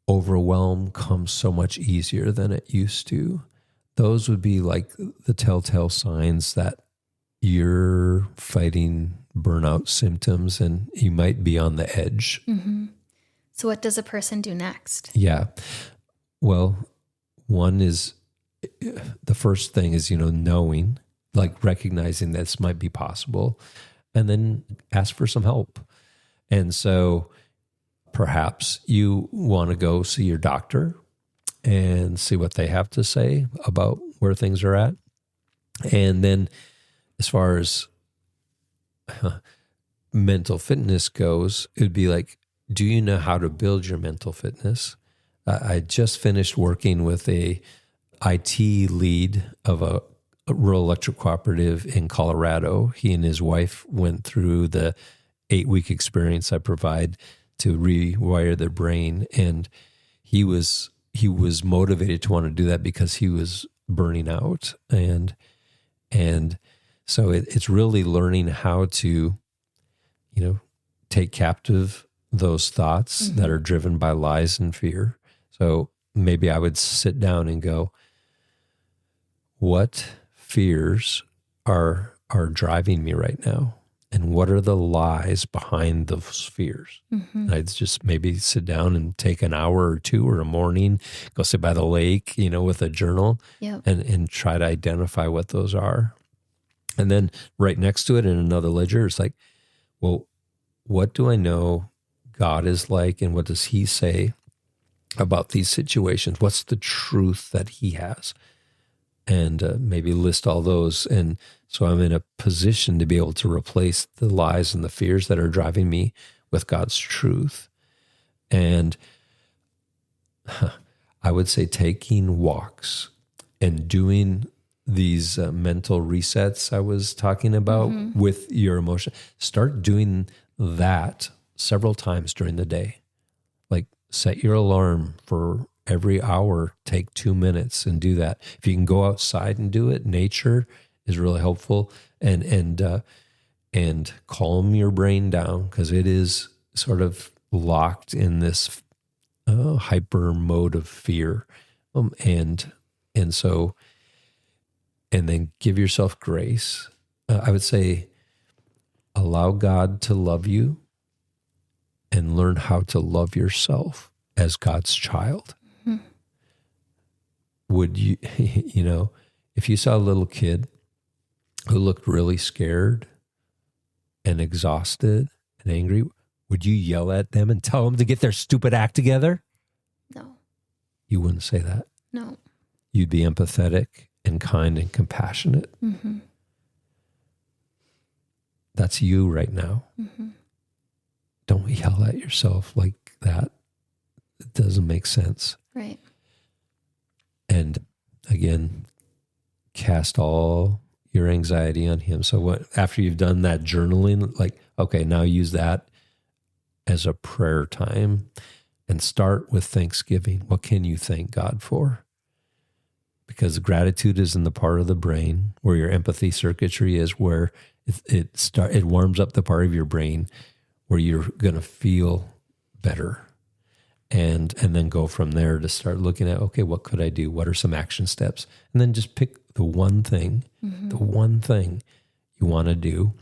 overwhelm comes so much easier than it used to. those would be like the telltale signs that you're fighting burnout symptoms and you might be on the edge. Mm-hmm. So what does a person do next? Yeah. Well, one is, the first thing is, knowing, like recognizing this might be possible, and then ask for some help. And so perhaps you want to go see your doctor and see what they have to say about where things are at. And then as far as mental fitness goes, it'd be like, do you know how to build your mental fitness? I just finished working with a IT lead of a rural electric cooperative in Colorado. He and his wife went through the 8-week experience I provide to rewire their brain. And he was motivated to want to do that because he was burning out. And so it's really learning how to, take captive those thoughts that are driven by lies and fear. So maybe I would sit down and go, what fears are driving me right now? And what are the lies behind those fears? Mm-hmm. I'd just maybe sit down and take an hour or two or a morning, go sit by the lake, with a journal and try to identify what those are. And then right next to it in another ledger, it's like, well, what do I know God is like, and what does he say about these situations? What's the truth that he has? And maybe list all those. And so I'm in a position to be able to replace the lies and the fears that are driving me with God's truth. And I would say taking walks and doing these mental resets I was talking about with your emotion. Start doing that several times during the day. Like set your alarm for every hour, take 2 minutes and do that. If you can go outside and do it, nature is really helpful, and calm your brain down, because it is sort of locked in this hyper mode of fear, and then give yourself grace. I would say allow God to love you and learn how to love yourself as God's child. Would you, if you saw a little kid who looked really scared and exhausted and angry, would you yell at them and tell them to get their stupid act together? No. You wouldn't say that? No. You'd be empathetic and kind and compassionate. Mm-hmm. That's you right now. Mm-hmm. Don't yell at yourself like that. It doesn't make sense. Right. And again, cast all your anxiety on him. So after you've done that journaling, like, okay, now use that as a prayer time and start with thanksgiving. What can you thank God for? Because gratitude is in the part of the brain where your empathy circuitry is, where it warms up the part of your brain where you're going to feel better. And then go from there to start looking at, okay, what could I do? What are some action steps? And then just pick the one thing you want to do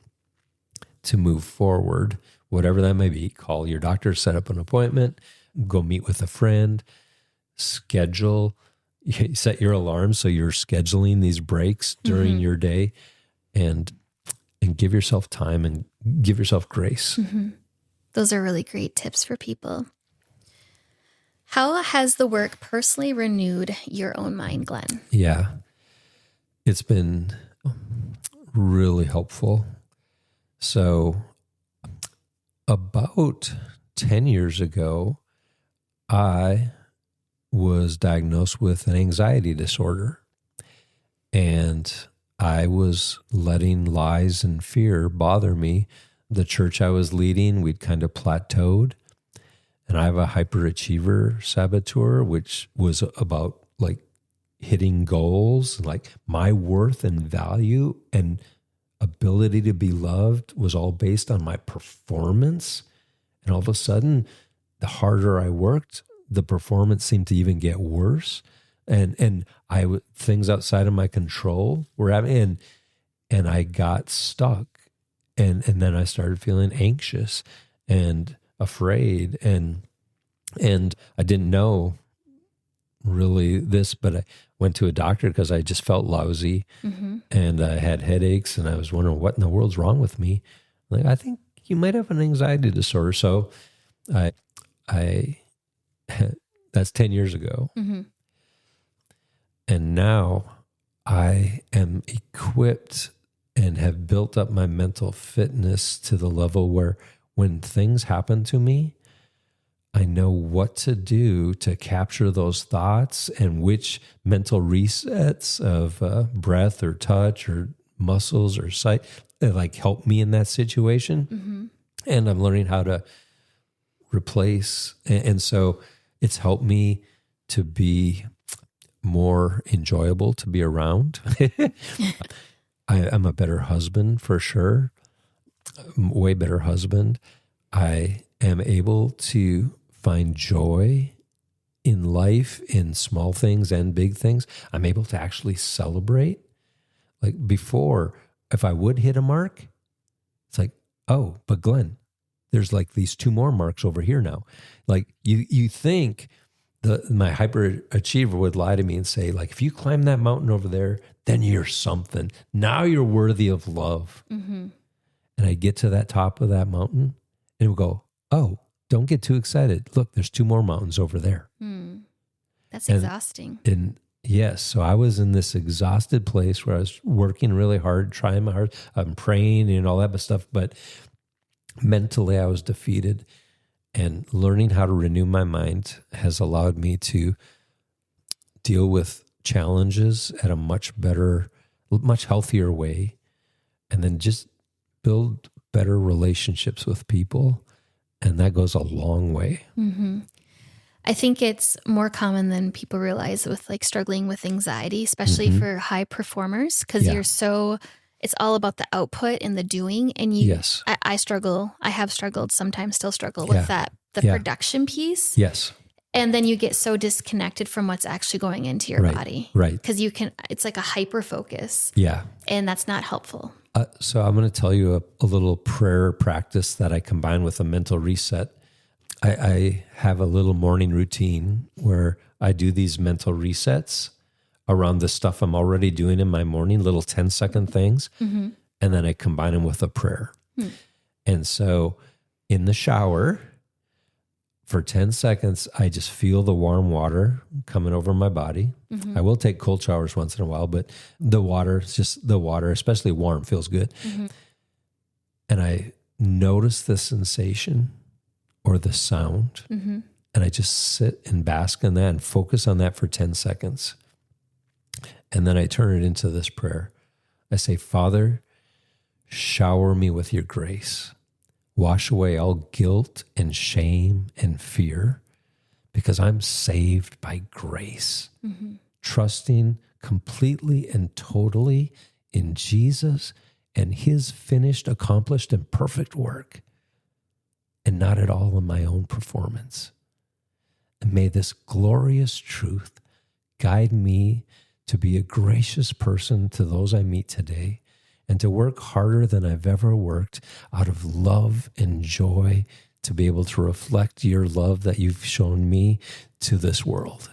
to move forward, whatever that may be. Call your doctor, set up an appointment, go meet with a friend, schedule, set your alarm so you're scheduling these breaks during your day, and give yourself time and give yourself grace. Mm-hmm. Those are really great tips for people. How has the work personally renewed your own mind, Glen? Yeah, it's been really helpful. So about 10 years ago, I was diagnosed with an anxiety disorder, and I was letting lies and fear bother me. The church I was leading, we'd kind of plateaued. And I have a hyperachiever saboteur, which was about like hitting goals, like my worth and value and ability to be loved was all based on my performance. And all of a sudden, the harder I worked, the performance seemed to even get worse. and things outside of my control were happening, and I got stuck, and then I started feeling anxious and afraid, and I didn't know really this, but I went to a doctor because I just felt lousy, and I had headaches, and I was wondering what in the world's wrong with me. Like, I think you might have an anxiety disorder. So I that's 10 years ago. And now I am equipped and have built up my mental fitness to the level where when things happen to me, I know what to do to capture those thoughts and which mental resets of breath or touch or muscles or sight that like help me in that situation. And I'm learning how to replace. And so it's helped me to be more enjoyable to be around. I'm a better husband for sure. Way better husband. I am able to find joy in life, in small things and big things. I'm able to actually celebrate. Like before, if I would hit a mark, it's like, oh, but Glenn, there's like these 2 more marks over here now. Like you think my hyperachiever would lie to me and say, like, if you climb that mountain over there, then you're something. Now you're worthy of love. And I get to that top of that mountain and it would go, oh, don't get too excited. Look, there's 2 more mountains over there. That's exhausting. And yes, so I was in this exhausted place where I was working really hard, trying my hard, I'm praying and all that stuff, but mentally I was defeated. And learning how to renew my mind has allowed me to deal with challenges at a much better, much healthier way, and then just build better relationships with people. And that goes a long way. I think it's more common than people realize with like struggling with anxiety, especially for high performers, because it's all about the output and the doing. And I struggle. I have struggled, sometimes still struggle with that, the production piece. And then you get so disconnected from what's actually going into your body. Because it's like a hyper focus. And that's not helpful. So I'm going to tell you a little prayer practice that I combine with a mental reset. I have a little morning routine where I do these mental resets around the stuff I'm already doing in my morning, little 10-second things. And then I combine them with a prayer. And so in the shower, for 10 seconds, I just feel the warm water coming over my body. I will take cold showers once in a while, but the water, especially warm, feels good. And I notice the sensation or the sound, and I just sit and bask in that and focus on that for 10 seconds. And then I turn it into this prayer. I say, Father, shower me with your grace. Wash away all guilt and shame and fear, because I'm saved by grace, trusting completely and totally in Jesus and his finished, accomplished, and perfect work, and not at all in my own performance. And may this glorious truth guide me to be a gracious person to those I meet today, and to work harder than I've ever worked out of love and joy to be able to reflect your love that you've shown me to this world.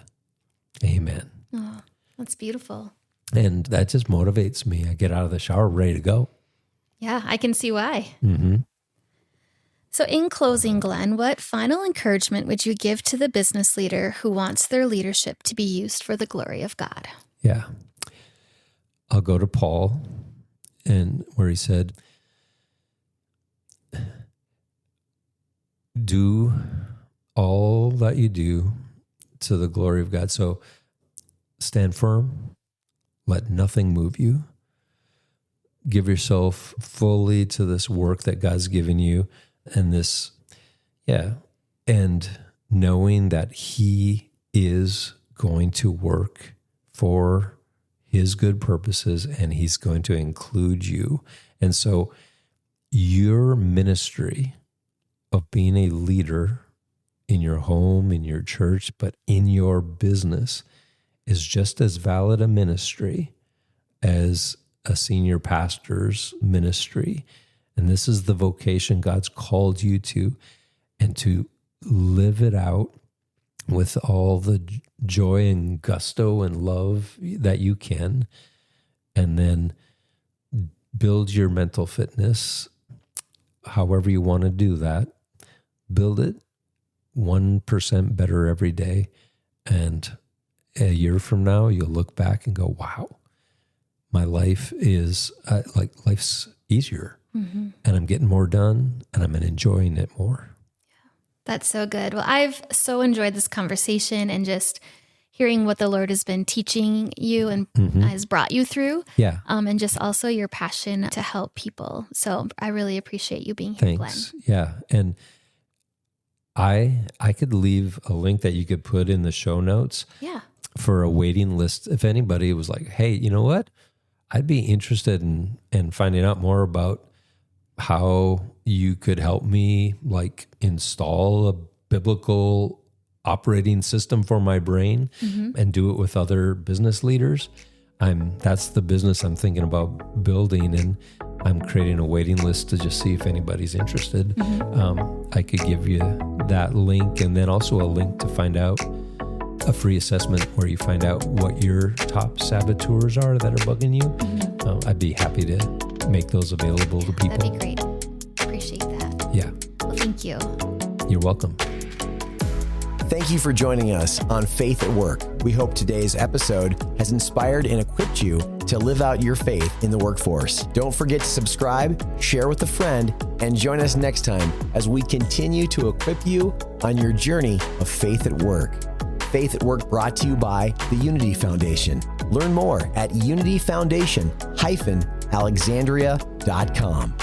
Amen. Oh, that's beautiful. And that just motivates me. I get out of the shower ready to go. Yeah, I can see why. So in closing, Glenn, what final encouragement would you give to the business leader who wants their leadership to be used for the glory of God? Yeah. I'll go to Paul, and where he said, do all that you do to the glory of God. So stand firm, let nothing move you. Give yourself fully to this work that God's given you, and and knowing that he is going to work for his good purposes, and he's going to include you. And so your ministry of being a leader in your home, in your church, but in your business is just as valid a ministry as a senior pastor's ministry. And this is the vocation God's called you to, and to live it out with all the joy and gusto and love that you can, and then build your mental fitness however you want to do that. Build it 1% better every day. And a year from now, you'll look back and go, wow, my life is life's easier. And I'm getting more done, and I'm enjoying it more. Yeah, that's so good. Well, I've so enjoyed this conversation and just hearing what the Lord has been teaching you and has brought you through. Yeah. And just also your passion to help people. So I really appreciate you being here, Thanks. Glen. Yeah. And I could leave a link that you could put in the show notes for a waiting list. If anybody was like, hey, you know what? I'd be interested in finding out more about how you could help me like install a biblical operating system for my brain and do it with other business leaders. That's the business I'm thinking about building, and I'm creating a waiting list to just see if anybody's interested. I could give you that link, and then also a link to find out a free assessment where you find out what your top saboteurs are that are bugging you. I'd be happy to make those available to people. That'd be great. Appreciate that. Yeah. Well, thank you. You're welcome. Thank you for joining us on Faith at Work. We hope today's episode has inspired and equipped you to live out your faith in the workforce. Don't forget to subscribe, share with a friend, and join us next time as we continue to equip you on your journey of faith at work. Faith at Work brought to you by the Unity Foundation. Learn more at unityfoundation-alexandria.com.